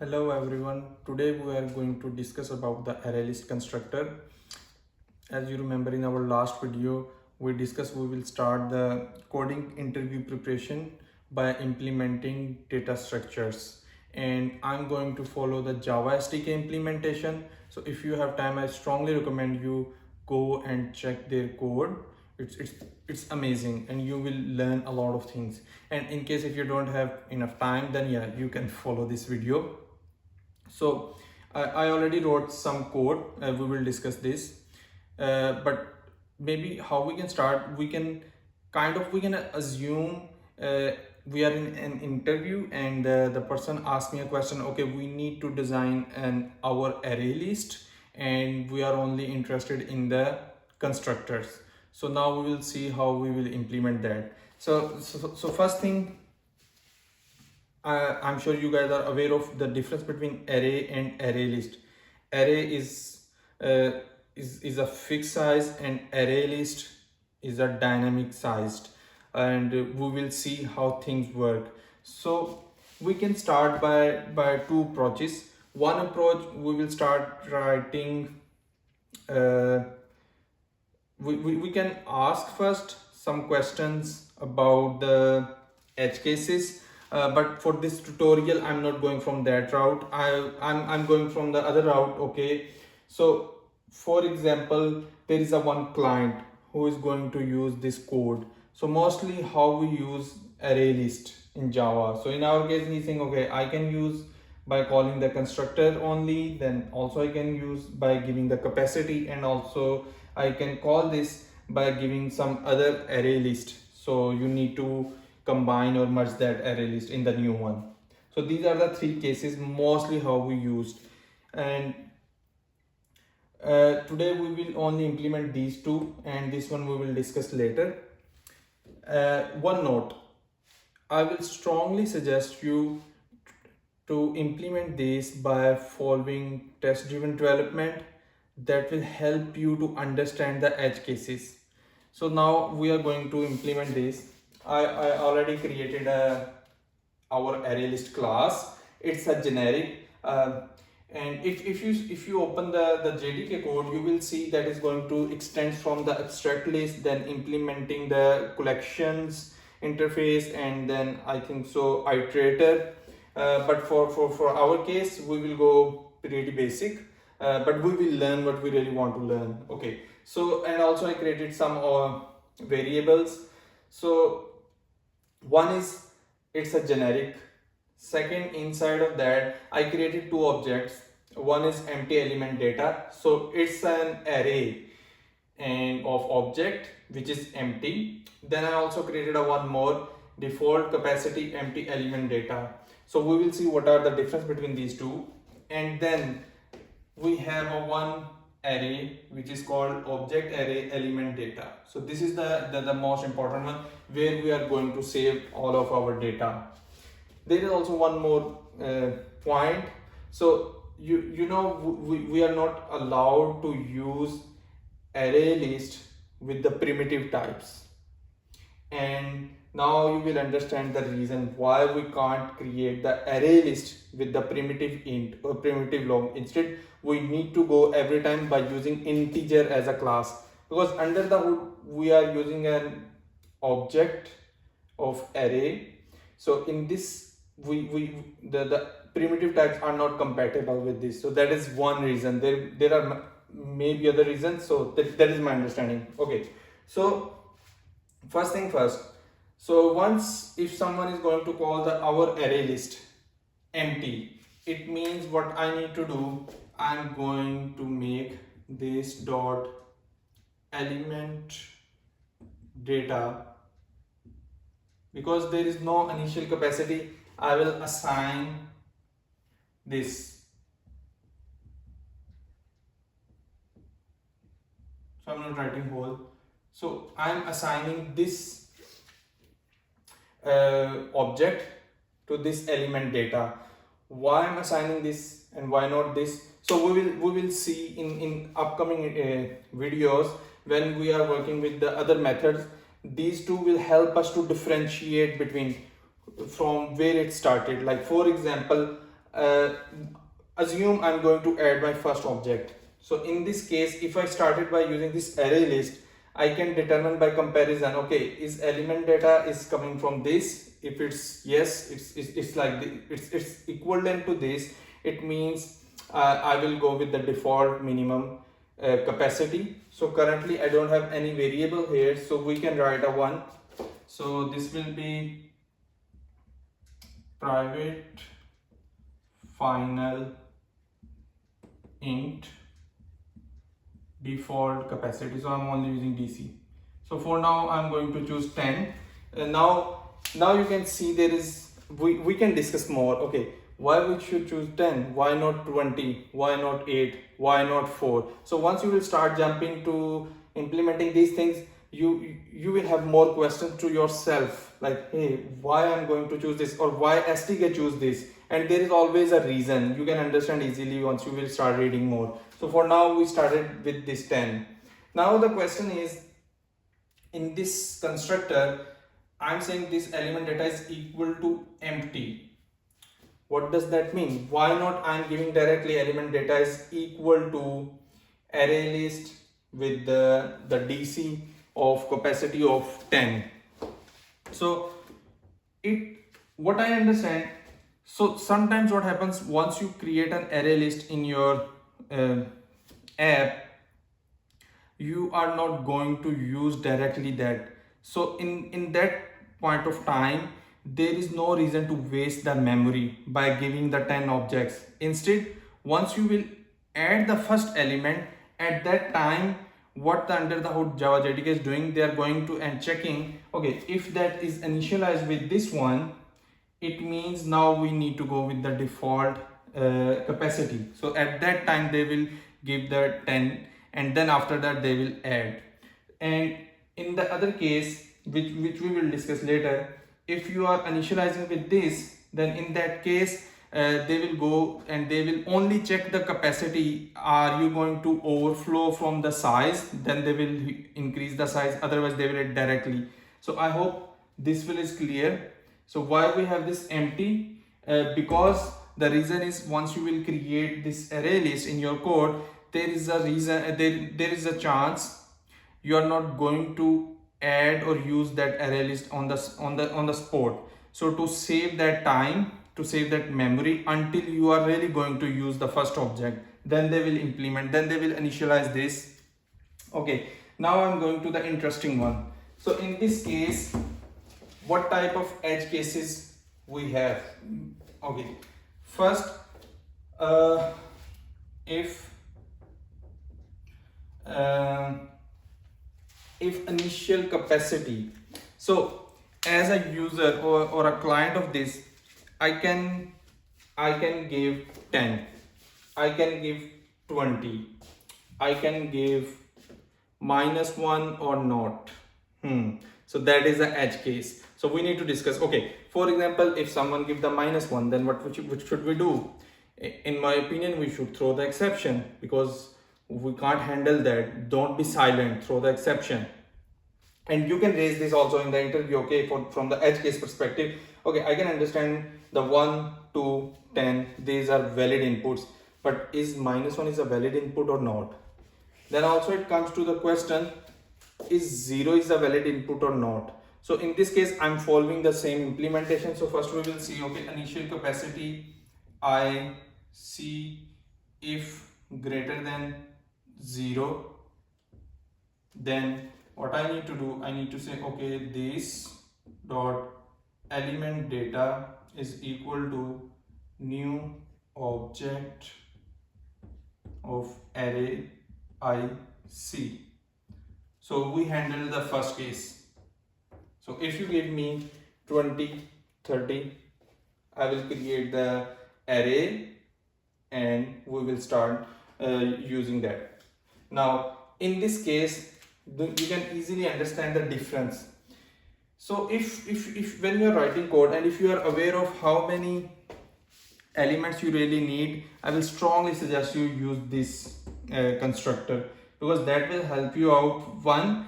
Hello everyone. Today we are going to discuss about the ArrayList constructor. As you remember in our last video, we discussed we will start the coding interview preparation by implementing data structures. And I'm going to follow the Java SDK implementation. So if you have time, I strongly recommend you go and check their code. It's amazing and you will learn a lot of things. And in case if you don't have enough time, then yeah, you can follow this video. So I already wrote some code. We will discuss this, but maybe how we can start. We can assume we are in an interview and the person asked me a question. Okay, we need to design our array list, and we are only interested in the constructors. So now we will see how we will implement that. So first thing, I'm sure you guys are aware of the difference between array and array list. Array uh, is a fixed size, and array list is a dynamic sized, and we will see how things work. So we can start by two approaches. One approach, we will start writing. Uh, we can ask first some questions about the edge cases, but for this tutorial I'm not going from that route. I'm going from the other route. Okay, so for example, there is a one client who is going to use this code. So mostly how we use array list in Java. So in our case, he's saying, okay, I can use by calling the constructor only, then also I can use by giving the capacity, and also I can call this by giving some other array list. So you need to combine or merge that array list in the new one. So these are the three cases mostly how we used. And today we will only implement these two, and this one we will discuss later. One note, I will strongly suggest you to implement this by following test-driven development. That will help you to understand the edge cases. So now we are going to implement this. I already created our ArrayList class. It's a generic, and if you open the JDK code, you will see that is going to extend from the abstract list, then implementing the collections interface, and then I think so iterator. But for our case, we will go pretty basic, but we will learn what we really want to learn. Okay, so and also I created some variables. So one is, it's a generic. Second, inside of that I created two objects. One is empty element data, so it's an array and of object which is empty. Then I also created a one more default capacity empty element data. So we will see what are the difference between these two. And then we have a one array which is called object array element data. So this is the most important one, where we are going to save all of our data. There is also one more point. So you know, we are not allowed to use array list with the primitive types, and now you will understand the reason why we can't create the array list with the primitive int or primitive long. Instead, we need to go every time by using integer as a class, because under the hood we are using an object of array. So in this, the primitive tags are not compatible with this. So that is one reason. There are maybe other reasons. So that is my understanding. Okay, so first thing first. So once if someone is going to call the our array list empty, it means what I need to do, I'm going to make this dot element data. Because there is no initial capacity, I will assign this. So I'm not writing whole. So I'm assigning this object to this element data. Why I'm assigning this and why not this? So we will see in upcoming videos when we are working with the other methods. These two will help us to differentiate between from where it started. Like for example, uh, assume I'm going to add my first object. So in this case, if I started by using this array list, I can determine by comparison, okay, is element data is coming from this. If it's yes, it's like it's equivalent to this, it means I will go with the default minimum capacity. So currently I don't have any variable here, so we can write a one. So this will be private final int default capacity. So I'm only using DC. So for now I'm going to choose 10. Now you can see there is, we can discuss more. Okay, why we should choose 10, why not 20, why not 8, why not 4? So once you will start jumping to implementing these things, you will have more questions to yourself, like, hey, why I'm going to choose this, or why SDK choose this, and there is always a reason. You can understand easily once you will start reading more. So for now we started with this 10. Now the question is, in this constructor I'm saying this element data is equal to empty. What does that mean? Why not I'm giving directly element data is equal to array list with the DC of capacity of 10. So what I understand, so sometimes what happens, once you create an array list in your app, you are not going to use directly that. So in that point of time, there is no reason to waste the memory by giving the 10 objects. Instead, once you will add the first element, at that time what the under the hood Java JDK is doing, they are going to and checking, okay, if that is initialized with this one, it means now we need to go with the default capacity. So at that time they will give the 10, and then after that they will add. And in the other case, which we will discuss later, if you are initializing with this, then in that case they will go and they will only check the capacity. Are you going to overflow from the size? Then they will increase the size, otherwise they will add directly. So I hope this will is clear. So why we have this empty? Because the reason is, once you will create this array list in your code, there is a reason, there is a chance you are not going to add or use that array list on the spot. So to save that time, to save that memory until you are really going to use the first object, then they will implement, then they will initialize this. Okay, now I'm going to the interesting one. So in this case, what type of edge cases we have? Okay, first, if initial capacity, so as a user or a client of this, I can give 10, I can give 20, I can give -1 or not. So that is the edge case. So we need to discuss. Okay, for example, if someone give the -1, then what should we do? In my opinion, we should throw the exception, because we can't handle that. Don't be silent, throw the exception. And you can raise this also in the interview. Okay, from the edge case perspective, okay, I can understand the 1 to 10, these are valid inputs, but is -1 is a valid input or not? Then also it comes to the question, is 0 is a valid input or not? So in this case, I'm following the same implementation. So first we will see, okay, initial capacity, I see if greater than 0, then what I need to do, I need to say, okay, this dot element data is equal to new object of array IC. So we handle the first case. So if you give me 20, 30, I will create the array and we will start using that. Now in this case, you can easily understand the difference. So if when you are writing code and if you are aware of how many elements you really need, I will strongly suggest you use this constructor, because that will help you out. One,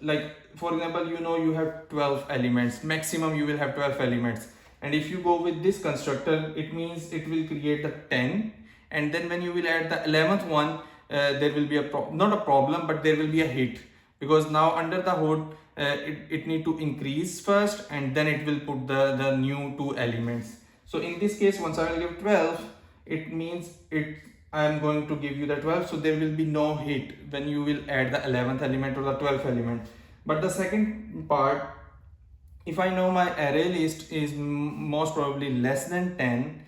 like for example, you know you have 12 elements, maximum you will have 12 elements. And if you go with this constructor, it means it will create a 10, and then when you will add the 11th one, there will be not a problem, but there will be a hit, because now under the hood it need to increase first, and then it will put the new two elements. So in this case, once I will give 12, it means I am going to give you the 12, so there will be no hit when you will add the 11th element or the 12th element. But the second part, if I know my array list is most probably less than 10,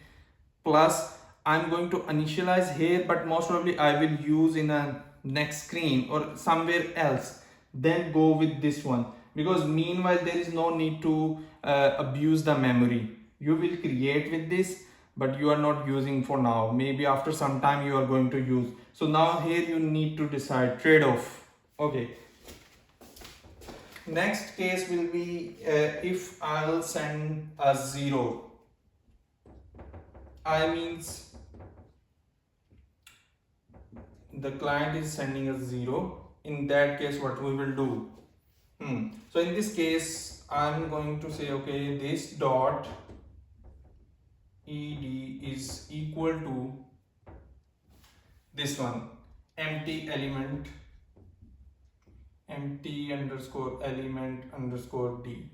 plus I'm going to initialize here, but most probably I will use in a next screen or somewhere else, then go with this one, because meanwhile there is no need to abuse the memory. You will create with this, but you are not using for now. Maybe after some time you are going to use. So now here you need to decide trade-off. Okay. Next case will be if I'll send a 0. I means the client is sending a 0. In that case, what we will do? So in this case, I'm going to say, okay, this dot ed is equal to this one, empty element, empty underscore element underscore d.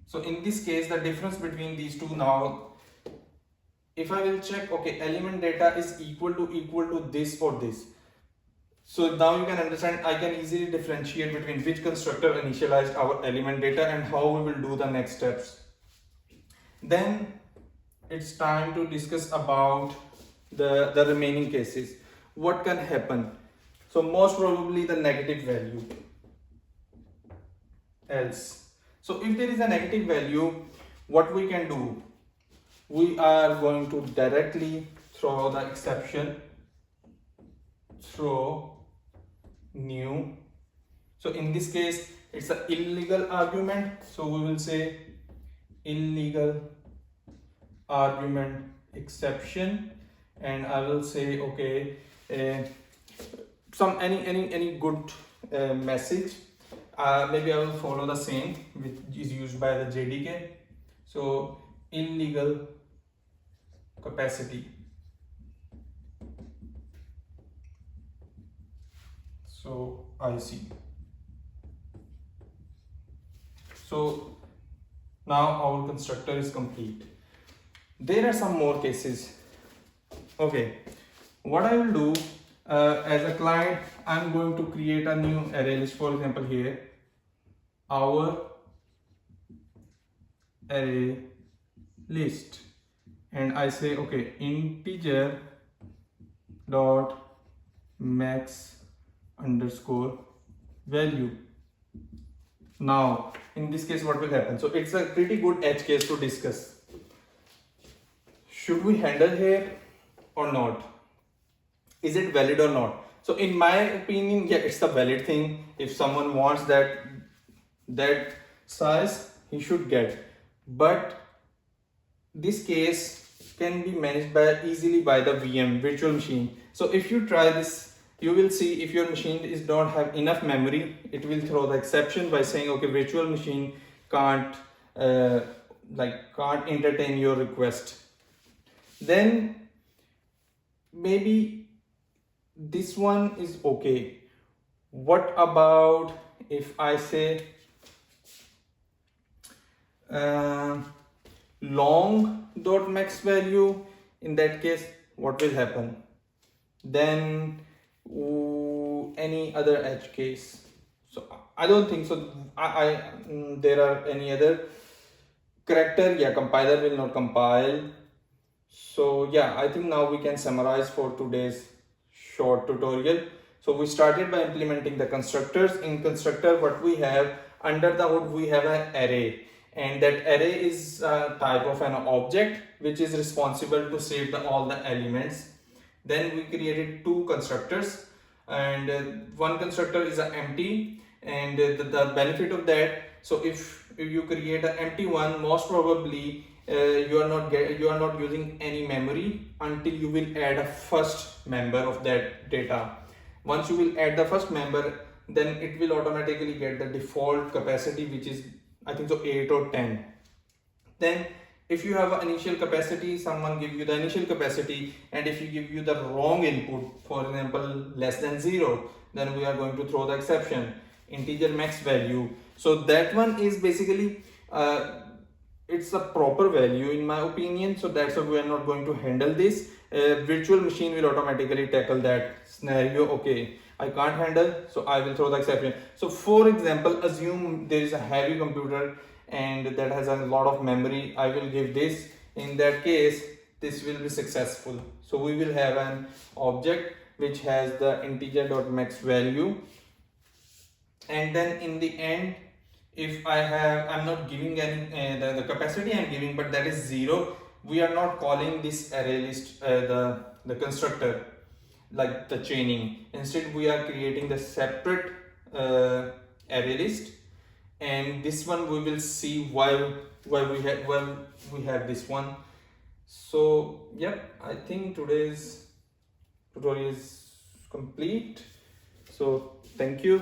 So in this case, the difference between these two now, if I will check, okay, element data is equal to this or this. So now you can understand, I can easily differentiate between which constructor initialized our element data and how we will do the next steps. Then it's time to discuss about the remaining cases. What can happen? So most probably the negative value. Else. So if there is a negative value, what we can do? We are going to directly throw the exception, throw new. So in this case, it's an illegal argument. So we will say illegal argument exception, and I will say, okay, any good message. Maybe I will follow the same which is used by the JDK. So illegal capacity. So I see. So now our constructor is complete. There are some more cases. Okay, what I will do as a client, I'm going to create a new array list. For example, here, our array list, and I say, okay, integer dot max underscore value. Now in this case, what will happen? So it's a pretty good edge case to discuss. Should we handle here or not? Is it valid or not? So in my opinion, yeah, it's the valid thing. If someone wants that size, he should get. But this case can be managed easily by the VM, virtual machine. So if you try this, you will see if your machine don't have enough memory, it will throw the exception by saying, okay, virtual machine can't entertain your request. Then maybe this one is okay. What about if I say long dot max value? In that case, what will happen? Then any other edge case? So I don't think so. There are any other character. Yeah, compiler will not compile. So yeah, I think now we can summarize for today's short tutorial. So we started by implementing the constructors. In constructor, what we have under the hood, we have an array, and that array is a type of an object which is responsible to save all the elements. Then we created two constructors, and one constructor is an empty, and the benefit of that, so if you create an empty one, most probably you are not using any memory until you will add a first member of that data. Once you will add the first member, then it will automatically get the default capacity, which is I think so 8 or 10. Then if you have an initial capacity, someone give you the initial capacity, and if you give you the wrong input, for example less than 0, then we are going to throw the exception, integer max value. So that one is basically it's a proper value in my opinion, so that's why we are not going to handle this. Virtual machine will automatically tackle that scenario. Okay, I can't handle, so I will throw the exception. So for example, assume there is a heavy computer and that has a lot of memory. I will give this. In that case, this will be successful. So we will have an object which has the integer.max value, and then in the end, if I'm not giving any the capacity I'm giving, but that is 0, we are not calling this array list the constructor like the chaining. Instead we are creating the separate array list, and this one we will see why we have this one. So yep, I think today's tutorial is complete. So thank you.